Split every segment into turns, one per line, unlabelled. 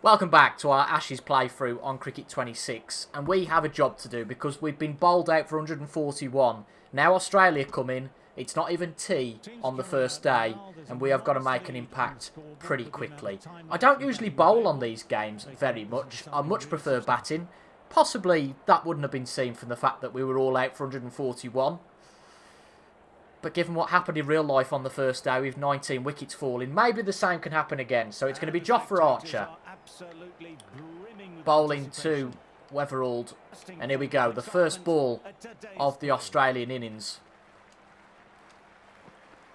Welcome back to our Ashes playthrough on Cricket 26, and we have a job to do because we've been bowled out for 141. Now Australia come in, it's not even tea on the first day, and we have got to make an impact pretty quickly. I don't usually bowl on these games very much, I much prefer batting. Possibly that wouldn't have been seen from the fact that we were all out for 141. But given what happened in real life on the first day with 19 wickets falling, maybe the same can happen again. So it's going to be Jofra Archer bowling to Weatherald. And here we go, the first ball of the Australian innings.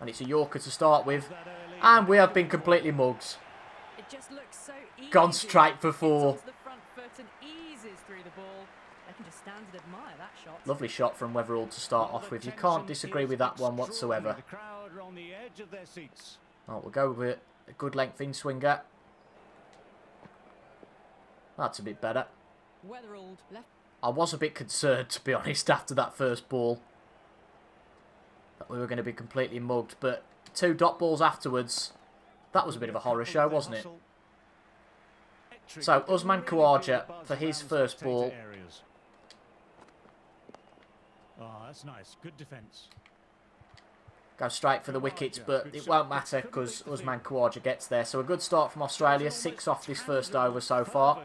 And it's a Yorker to start with. And we have been completely mugged. Gone straight for four. Lovely shot from Weatherall to start off with. You can't disagree with that one whatsoever. Oh, we'll go with a good length in swinger. That's a bit better. I was a bit concerned, to be honest, after that first ball, that we were going to be completely mugged. But two dot balls afterwards, that was a bit of a horror show, wasn't it? So, Usman Khawaja for his first ball.
Oh, that's nice. Good defence.
Go straight for the wickets, but it won't matter because Usman Khawaja gets there. So a good start from Australia. 6 off this first over so far.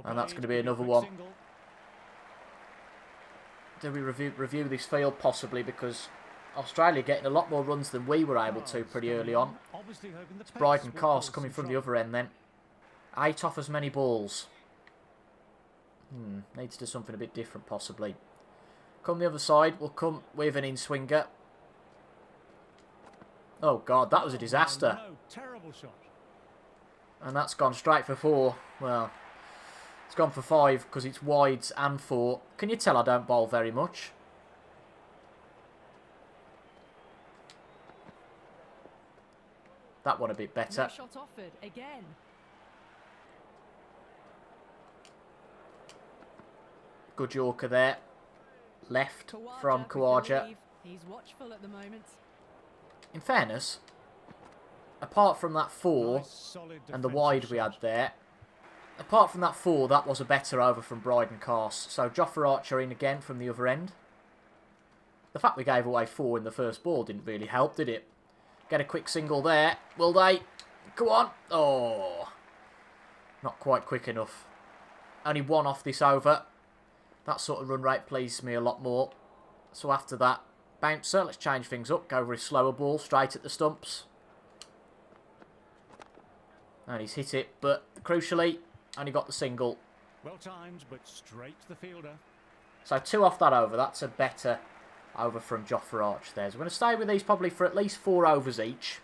And that's going to be another one. Do we review this field? Possibly, because Australia getting a lot more runs than we were able to pretty early on. It's Bryden Cast coming from the other end then. 8 off as many balls. Needs to do something a bit different, possibly. Come the other side, we'll come with an in-swinger. Oh, God, that was a disaster.
Oh, no. Terrible shot.
And that's gone straight for 4. Well, it's gone for 5 because it's wides and 4. Can you tell I don't bowl very much? That one a bit better.
Shot offered again.
Good Yorker there. Left from Khawaja.
He's watchful at the moment.
In fairness, apart from that 4 and the wide we had there, apart from that 4, that was a better over from Bryden Cast. So Jofra Archer in again from the other end. The fact we gave away 4 in the first ball didn't really help, did it? Get a quick single there. Will they? Go on. Oh. Not quite quick enough. Only 1 off this over. That sort of run rate pleases me a lot more. So after that, bouncer, let's change things up. Go for a slower ball, straight at the stumps. And he's hit it, but crucially, only got the single.
Well timed, but straight to the fielder.
So 2 off that over. That's a better over from Jofra Arch there. So we're going to stay with these probably for at least 4 overs each.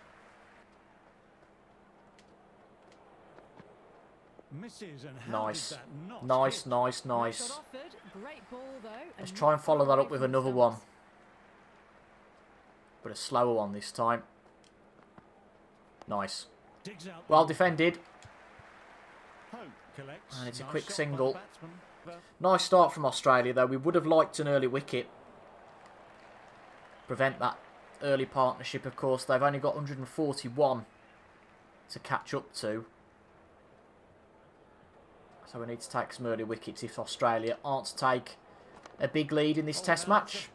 Nice. Nice. Let's try and follow that up with another one. But a slower one this time. Nice. Well defended. And it's a quick single. Nice start from Australia though. We would have liked an early wicket. Prevent that early partnership, of course. They've only got 141 to catch up to. So we need to take some early wickets if Australia aren't to take a big lead in this test match.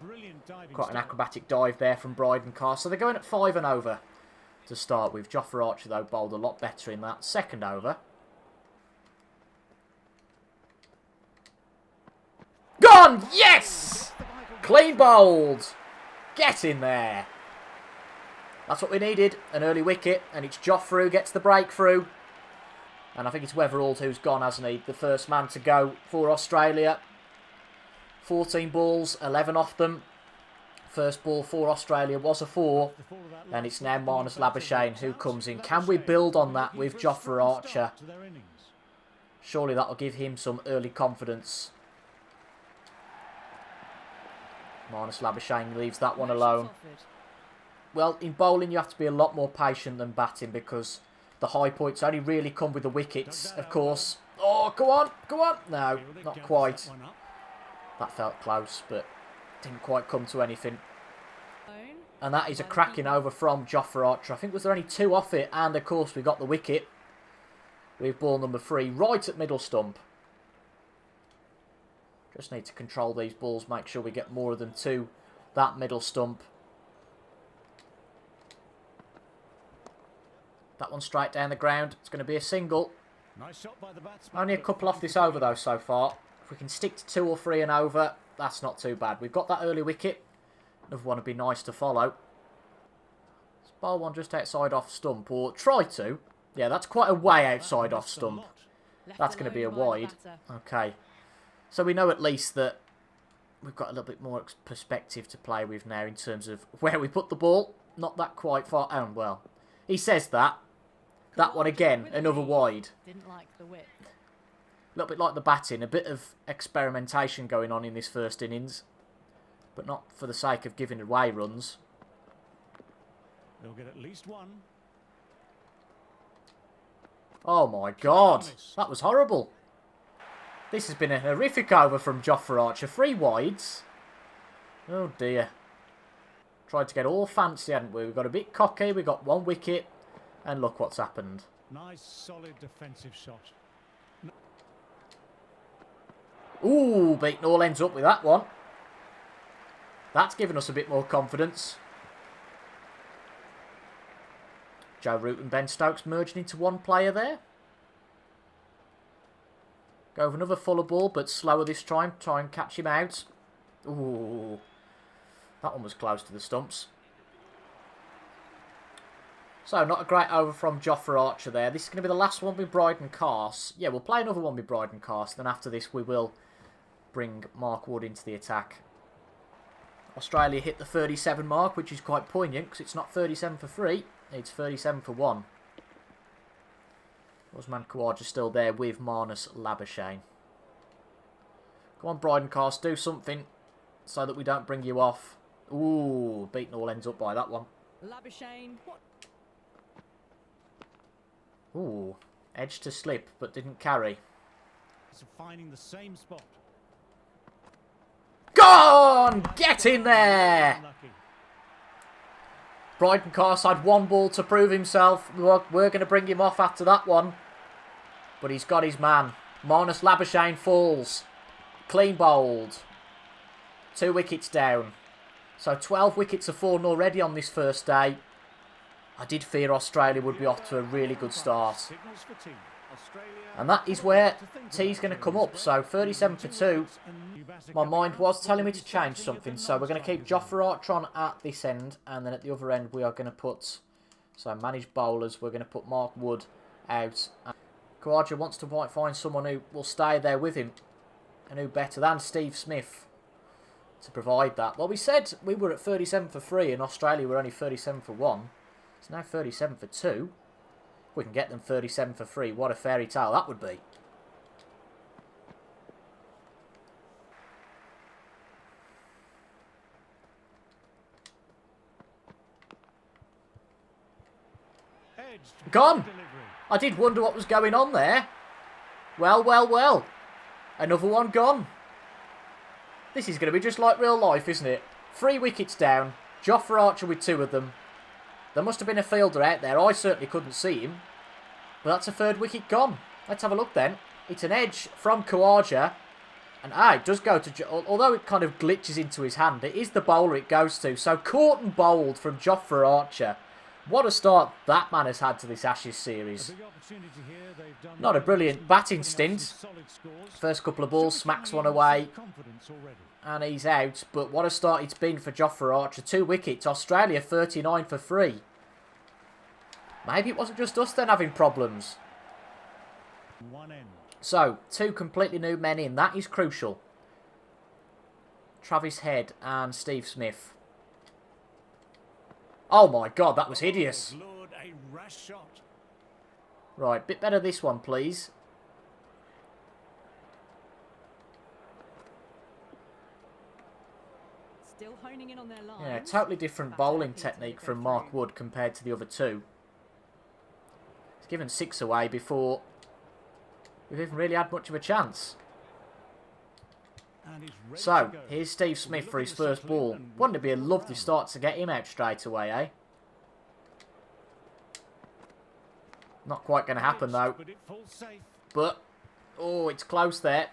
Quite an acrobatic dive there from Bryden Cast. So they're going at 5 and over to start with. Jofra Archer, though, bowled a lot better in that second over. Gone! Yes! Clean bowled. Get in there. That's what we needed. An early wicket. And it's Jofra who gets the breakthrough. And I think it's Weatherall who's gone, hasn't he? The first man to go for Australia. 14 balls, 11 off them. First ball for Australia was a 4. And it's now Marnus Labuschagne who comes in. Can we build on that with Jofra Archer? Surely that will give him some early confidence. Marnus Labuschagne leaves that one alone. Well, in bowling you have to be a lot more patient than batting because the high points only really come with the wickets, of course. Oh, go on, go on. No, not quite. That felt close, but didn't quite come to anything. And that is a cracking over from Jofra Archer. I think was there only 2 off it, and of course we got the wicket. with ball number 3 right at middle stump. Just need to control these balls, make sure we get more of them to that middle stump. That one straight down the ground. It's going to be a single.
Nice shot by the batsman.
Only a couple off this over though so far. If we can stick to 2 or 3 and over, that's not too bad. We've got that early wicket. Another one would be nice to follow. Let's bowl one just outside off stump, or try to. Yeah, that's quite a way outside off stump. That's going to be a wide. Okay. So we know at least that we've got a little bit more perspective to play with now in terms of where we put the ball. Not that quite far. Oh, well, he says that. That one again, another wide.
Didn't like the width.
A little bit like the batting, a bit of experimentation going on in this first innings. But not for the sake of giving away runs.
They'll get at least one.
Oh my God, that was horrible. This has been a horrific over from Jofra Archer. 3 wides. Oh dear. Tried to get all fancy, hadn't we? We got a bit cocky, we got 1 wicket. And look what's happened.
Nice, solid defensive shot.
Ooh, beaten all ends up with that one. That's given us a bit more confidence. Joe Root and Ben Stokes merging into 1 player there. Go with another fuller ball, but slower this time. Try and catch him out. Ooh, that one was close to the stumps. So, not a great over from Jofra Archer there. This is going to be the last one with Bryden Carse. Yeah, we'll play another one with Bryden Carse. Then after this, we will bring Mark Wood into the attack. Australia hit the 37 mark, which is quite poignant because it's not 37 for 3. It's 37 for 1. Usman Khawaja still there with Marnus Labuschagne. Come on, Bryden Carse, do something so that we don't bring you off. Ooh, beaten all ends up by that one.
Labuschagne. What?
Ooh, edge to slip, but didn't carry.
So finding the same spot.
Gone! Get in there!
Unlucky.
Bryden Carse had 1 ball to prove himself. We're going to bring him off after that one. But he's got his man. Marnus Labuschagne falls. Clean bowled. 2 wickets down. So 12 wickets are fallen already on this first day. I did fear Australia would be off to a really good start.
Signals for tea. Australia.
And that is where T's going to come up. So 37 for 2. My mind was telling me to change something. So we're going to keep Jofra Archer on at this end. And then at the other end we are going to put... So manage bowlers. We're going to put Mark Wood out. Khawaja wants to find someone who will stay there with him. And who better than Steve Smith to provide that. Well, we said we were at 37 for 3 and Australia were only 37 for 1. It's now 37 for 2. We can get them 37 for 3. What a fairy tale that would be. Gone! I did wonder what was going on there. Well, well, well. Another one gone. This is going to be just like real life, isn't it? 3 wickets down. Jofra Archer with 2 of them. There must have been a fielder out there. I certainly couldn't see him. But that's a 3rd wicket gone. Let's have a look then. It's an edge from Khawaja. And it does go to... Although it kind of glitches into his hand, it is the bowler it goes to. So caught and bowled from Jofra Archer. What a start that man has had to this Ashes series. Not a brilliant batting stint. First couple of balls, smacks one away. And he's out. But what a start it's been for Jofra Archer. 2 wickets. Australia 39 for 3. Maybe it wasn't just us then having problems. So, 2 completely new men in. That is crucial. Travis Head and Steve Smith. Oh my God, that was hideous. Right, bit better this one, please.
Still honing in on their lines.
Yeah, totally different bowling technique from Mark Wood compared to the other 2. He's given 6 away before we've even really had much of a chance. So, here's Steve Smith for his first ball. Wouldn't it be a lovely start to get him out straight away, eh? Not quite going to happen, though.
But it falls safe.
But, oh, it's close there.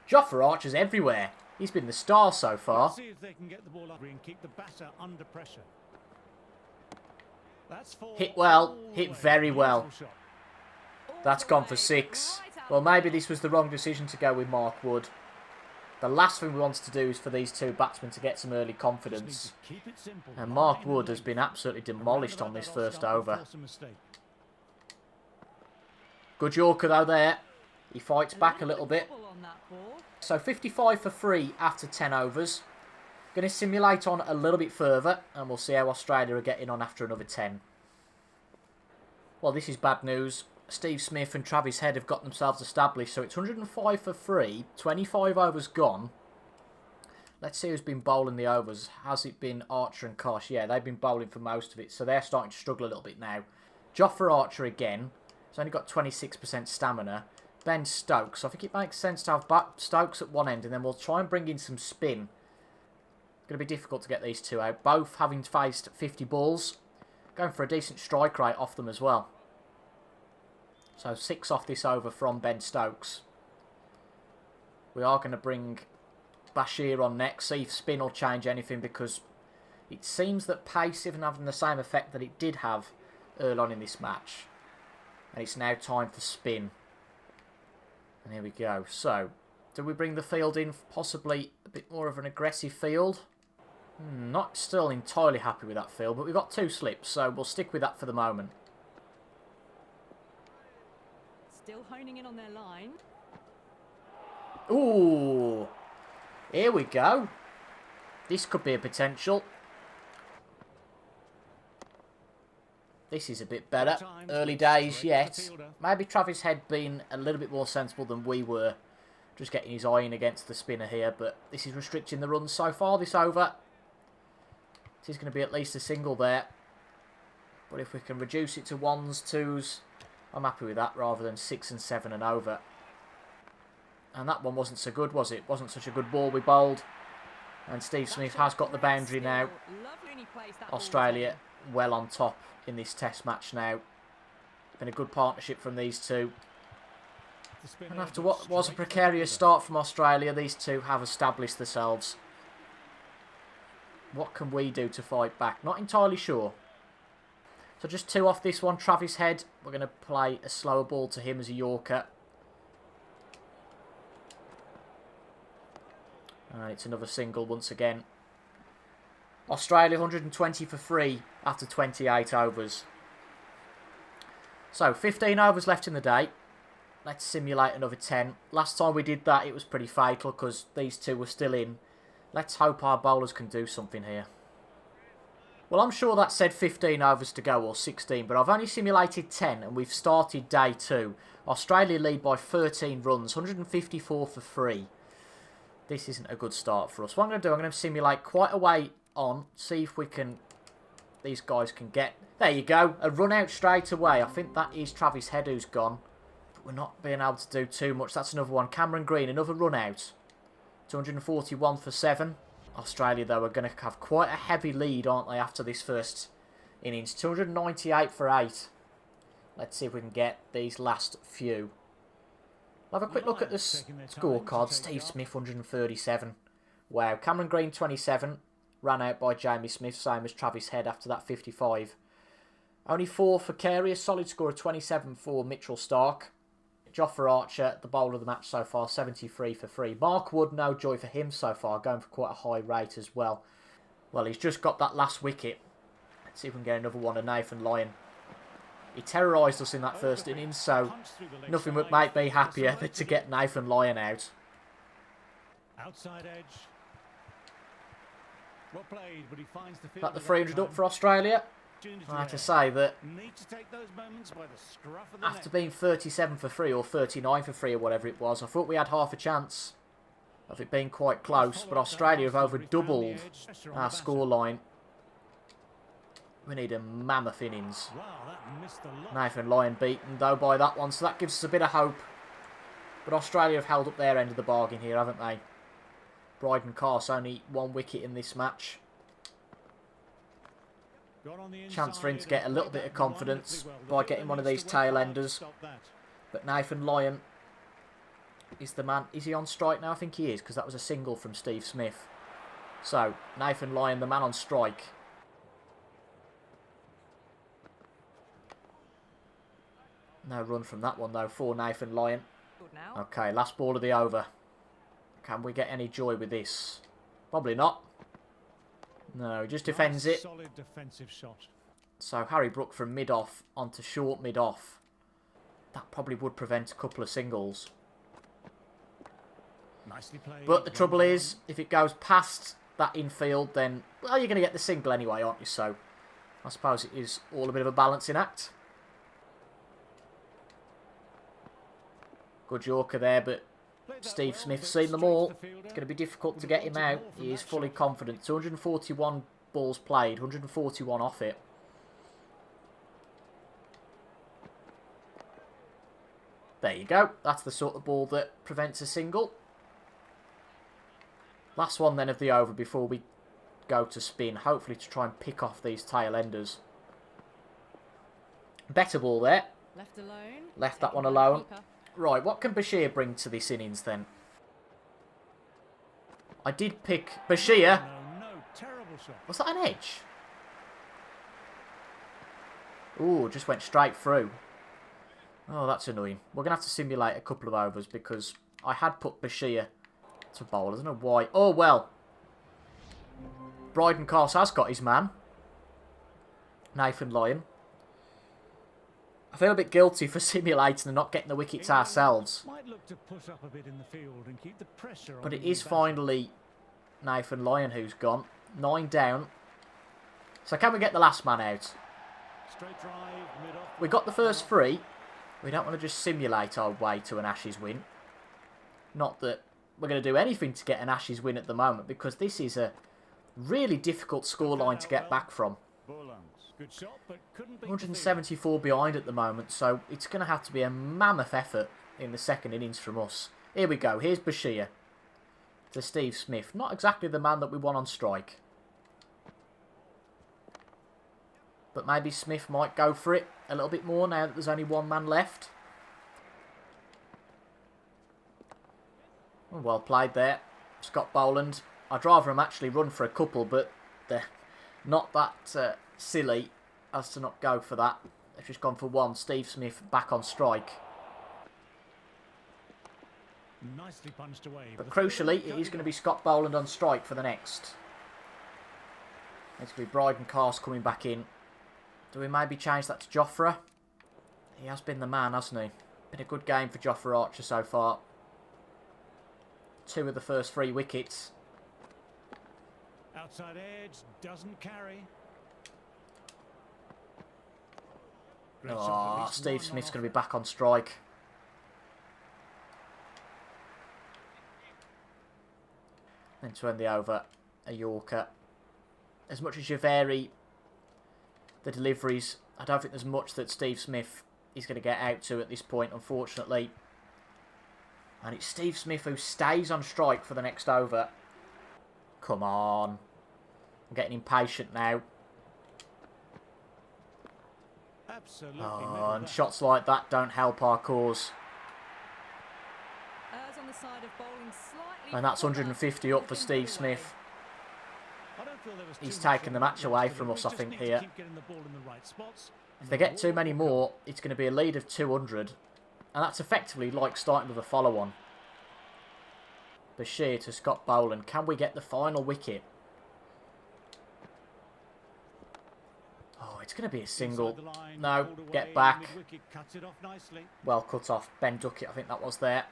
Jofra Archer's everywhere. He's been the star so far.
Let's see if they can get the ball up and keep the batter under pressure. That's
Hit well,
all the
hit
way.
very well.
Beautiful shot.
That's gone for 6. Well, maybe this was the wrong decision to go with Mark Wood. The last thing we wanted to do is for these two batsmen to get some early
Just need
confidence.
to keep it simple.
And Mark
Line
Wood has
and
been
lead.
absolutely
A
demolished
roundabout
on this
that
first
off-stump will
over.
force a mistake.
Good Yorker though there. He fights back a little bit.
Double on that ball.
So 55 for 3 after 10 overs. Going to simulate on a little bit further and we'll see how Australia are getting on after another 10. Well, this is bad news. Steve Smith and Travis Head have got themselves established. So it's 105 for 3, 25 overs gone. Let's see who's been bowling the overs. Has it been Archer and Kosh? Yeah, they've been bowling for most of it. So they're starting to struggle a little bit now. Jofra Archer again. He's only got 26% stamina. Ben Stokes. I think it makes sense to have Stokes at one end and then we'll try and bring in some spin. Going to be difficult to get these two out. Both having faced 50 balls. Going for a decent strike rate off them as well. So 6 off this over from Ben Stokes. We are going to bring Bashir on next. See if spin will change anything because it seems that pace isn't having the same effect that it did have early on in this match. And it's now time for spin. And here we go. So, do we bring the field in possibly a bit more of an aggressive field? Not still entirely happy with that field, but we've got 2 slips, so we'll stick with that for the moment.
Still honing in on their line.
Ooh, here we go. This could be a potential. This is a bit better. Early days yet. Maybe Travis Head being a little bit more sensible than we were. Just getting his eye in against the spinner here, but this is restricting the runs so far this over. It is going to be at least a single there. But if we can reduce it to 1s, 2s, I'm happy with that rather than 6 and 7 and over. And that one wasn't so good, was it? Wasn't such a good ball we bowled. And Steve Smith has got the boundary now. Australia well on top in this test match now. Been a good partnership from these two. And after what was a precarious start from Australia, these two have established themselves. What can we do to fight back? Not entirely sure. So just 2 off this one. Travis Head. We're going to play a slower ball to him as a Yorker. And it's another single once again. Australia 120 for 3 after 28 overs. So 15 overs left in the day. Let's simulate another 10. Last time we did that, it was pretty fatal because these two were still in. Let's hope our bowlers can do something here. Well, I'm sure that said 15 overs to go, or 16, but I've only simulated 10, and we've started day 2. Australia lead by 13 runs, 154 for 3. This isn't a good start for us. What I'm going to do, I'm going to simulate quite a way on, see if we can... These guys can get... There you go, a run out straight away. I think that is Travis Head who's gone. We're not being able to do too much. That's another one. Cameron Green, another run out. 241 for 7. Australia, though, are going to have quite a heavy lead, aren't they, after this first innings. 298 for 8. Let's see if we can get these last few. We'll have a quick look at the scorecard. Steve Smith, 137. Wow. Cameron Green, 27. Ran out by Jamie Smith, same as Travis Head after that 55. Only 4 for Carey. A solid score of 27 for Mitchell Stark. Jofra Archer, the bowler of the match so far, 73 for 3. Mark Wood, no joy for him so far, going for quite a high rate as well. Well, he's just got that last wicket. Let's see if we can get another one of Nathan Lyon. He terrorised us in that first innings, so nothing would make me happier than to get Nathan Lyon out.
Outside edge. Well played, but he finds the field.
That the 300 up for Australia. I have to say that after being 37 for 3 or 39 for 3 or whatever it was, I thought we had half a chance of it being quite close, but Australia have over doubled our scoreline. We need a mammoth innings. Nathan Lyon beaten though by that one, so that gives us a bit of hope. But Australia have held up their end of the bargain here, haven't they? Bryden Carse only 1 wicket in this match.
Got on the
Chance for him to
inside
get a
and
little
played
bit of
that
confidence
wonderfully well.
by
The
getting one of
fielder
these
needs to work
tail
hard to
enders.
stop that.
But Nathan Lyon is the man. Is he on strike now? I think he is, because that was a single from Steve Smith. So, Nathan Lyon, the man on strike. No run from that one, though, for Nathan Lyon.
Good now.
Okay, last ball of the over. Can we get any joy with this? Probably not. No, he just defends
Nice,
it.
solid defensive shot.
So Harry Brook from mid-off onto short mid-off. That probably would prevent a couple of singles.
Nicely played.
But the
Well
trouble
done.
is, if it goes past that infield, then, well, you're going to get the single anyway, aren't you? So I suppose it is all a bit of a balancing act. Good Yorker there, but
Played that
Steve
well,
Smith's
but
seen them
straight to
all.
the fielder.
It's going to be difficult to
Would
get
have
him
wanted
out.
more from
He is
that
fully
shot.
confident. 241 balls played, 141 off it. There you go. That's the sort of ball that prevents a single. Last one then of the over before we go to spin. Hopefully to try and pick off these tail enders. Better ball there.
Left alone.
Left that
Taken
one
by the
alone.
keeper.
Right, what can Bashir bring to this innings then? I did pick Bashir.
No, terrible shot.
Was that an edge? Ooh, just went straight through. Oh, that's annoying. We're going to have to simulate a couple of overs because I had put Bashir to bowl. I don't know why. Oh, well. Bryden Cars has got his man. Nathan Lyon. I feel a bit guilty for simulating and not getting the wickets ourselves.
Might look to push up a bit in the field and keep the pressure on.
But it
the
is
batter.
finally Nathan Lyon who's gone. 9 down. So can we get the last man out?
Straight drive, mid-off.
We got the first 3. We don't want to just simulate our way to an Ashes win. Not that we're going to do anything to get an Ashes win at the moment, because this is a really difficult scoreline to get back from.
Good shot, but couldn't beat the
174 behind at the moment, so it's going to have to be a mammoth effort in the second innings from us. Here we go. Here's Bashir to Steve Smith. Not exactly the man that we want on strike. But maybe Smith might go for it a little bit more now that there's only one man left. Oh, well played there, Scott Boland. I'd rather him actually run for a couple, but they're not that silly as to not go for that. They've just gone for one. Steve Smith back on strike.
Nicely punched away.
But crucially, it is going to be Scott Boland on strike for the next. It's going to be Bryden Cars coming back in. Do we maybe change that to Jofra? He has been the man, hasn't he? Been a good game for Jofra Archer so far. 2 of the first 3 wickets.
Outside edge, doesn't carry. Great shot, at
Oh,
least
Steve
one
Smith's
on
going to be
offer.
back on strike. Then to end the over, a Yorker. As much as you vary the deliveries, I don't think there's much that Steve Smith is going to get out to at this point, unfortunately. And it's Steve Smith who stays on strike for the next over. Come on. I'm getting impatient now.
Absolutely.
Oh, and shots like that don't help our cause.
Errs on the side of bowling slightly
And that's
forward.
150 up for
Looking
Steve
good
Smith.
I don't feel there was
He's
too much
taken the
wrong
match
with
away
those
from us,
deliveries.
I
Just
think,
need to
here.
keep getting the ball in the right spots.
If they get too many more, it's going to be a lead of 200. And that's effectively like starting with a follow-on. Bashir to Scott Boland. Can we get the final wicket? Oh, it's going to be a single.
Inside the line,
No,
pulled away,
get back.
mid-wicket, cuts it off nicely.
Well cut off. Ben Duckett, I think that was there.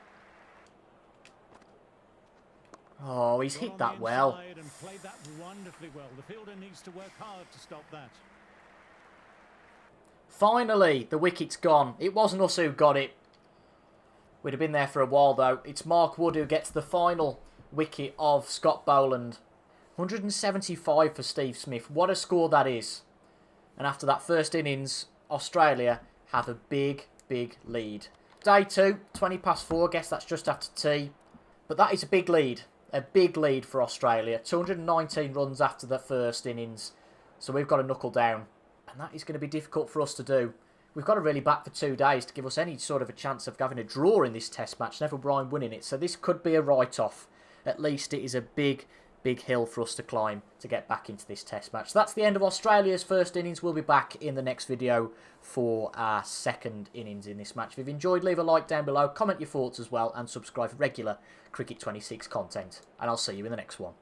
Oh, he's
Got
hit
on
that
the
well.
inside and played that wonderfully well. The fielder needs to work hard to stop that.
Finally, the wicket's gone. It wasn't us who got it. We'd have been there for a while, though. It's Mark Wood who gets the final wicket of Scott Boland. 175 for Steve Smith. What a score that is. And after that first innings, Australia have a big, big lead. Day 2, 20 past 4. Guess that's just after tea. But that is a big lead. A big lead for Australia. 219 runs after the first innings. So we've got to knuckle down. And that is going to be difficult for us to do. We've got to really bat for 2 days to give us any sort of a chance of having a draw in this test match. Neville Bryan winning it. So this could be a write-off. At least it is a big hill for us to climb to get back into this test match. So that's the end of Australia's first innings. We'll be back in the next video for our second innings in this match. If you've enjoyed, leave a like down below. Comment your thoughts as well. And subscribe for regular Cricket 26 content. And I'll see you in the next one.